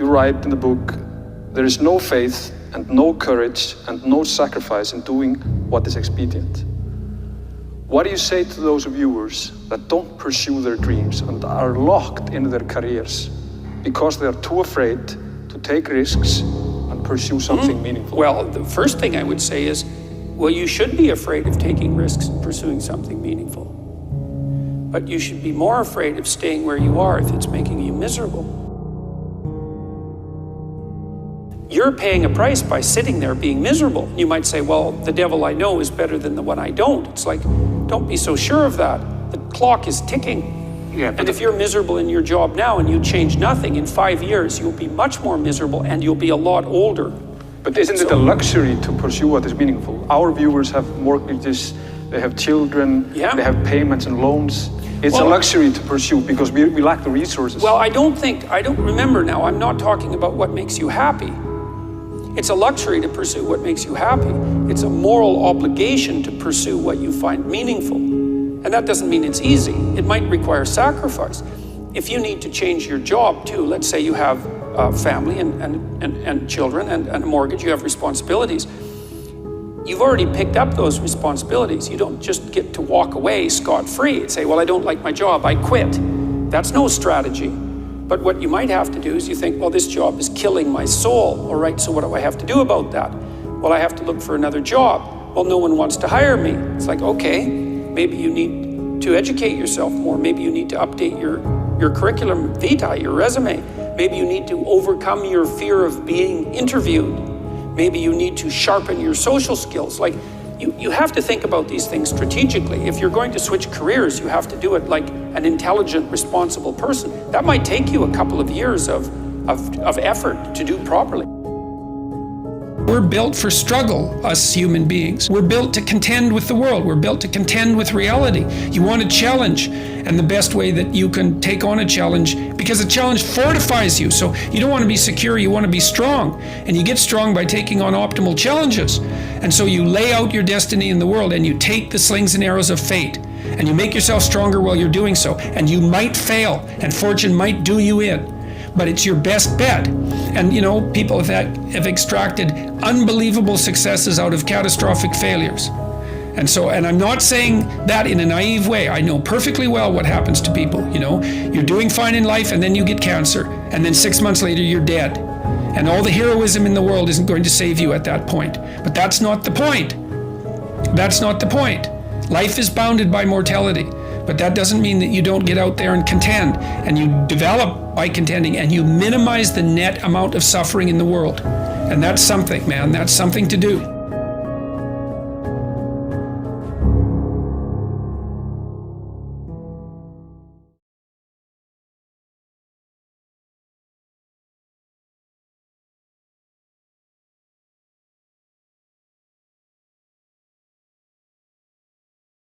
you write in the book, there is no faith and no courage and no sacrifice in doing what is expedient. What do you say to those viewers that don't pursue their dreams and are locked in their careers because they are too afraid to take risks and pursue something meaningful? Well, the first thing I would say is, well, you should be afraid of taking risks and pursuing something meaningful. But you should be more afraid of staying where you are if it's making you miserable. You're paying a price by sitting there being miserable. You might say, well, the devil I know is better than the one I don't. It's like, don't be so sure of that. The clock is ticking. Yeah, and if you're miserable in your job now and you change nothing, in 5 years, you'll be much more miserable and you'll be a lot older. But isn't it a luxury to pursue what is meaningful? Our viewers have mortgages, they have children, Yeah. they have payments and loans. It's a luxury to pursue because we lack the resources. Well, I don't remember now, I'm not talking about what makes you happy. It's a luxury to pursue what makes you happy. It's a moral obligation to pursue what you find meaningful. And that doesn't mean it's easy. It might require sacrifice. If you need to change your job too, let's say you have a family and children and a mortgage, you have responsibilities. You've already picked up those responsibilities. You don't just get to walk away scot-free and say, well, I don't like my job, I quit. That's no strategy. But what you might have to do is you think, well, this job is killing my soul. All right, so what do I have to do about that? Well, I have to look for another job. Well, no one wants to hire me. It's like, okay, maybe you need to educate yourself more. Maybe you need to update your curriculum vitae, your resume. Maybe you need to overcome your fear of being interviewed. Maybe you need to sharpen your social skills. Like, you have to think about these things strategically. If you're going to switch careers, you have to do it like an intelligent, responsible person. That might take you a couple of years of effort to do properly. We're built for struggle, us human beings. We're built to contend with the world. We're built to contend with reality. You want a challenge, and the best way that you can take on a challenge, because a challenge fortifies you. So you don't want to be secure, you want to be strong. And you get strong by taking on optimal challenges. And so you lay out your destiny in the world, and you take the slings and arrows of fate, and you make yourself stronger while you're doing so. And you might fail, and fortune might do you in. But it's your best bet. And you know, people have extracted unbelievable successes out of catastrophic failures. And I'm not saying that in a naive way. I know perfectly well what happens to people. You know, you're doing fine in life and then you get cancer, and then 6 months later you're dead. And all the heroism in the world isn't going to save you at that point. But that's not the point. That's not the point. Life is bounded by mortality. But that doesn't mean that you don't get out there and contend, and you develop by contending, and you minimize the net amount of suffering in the world. And that's something, man, that's something to do.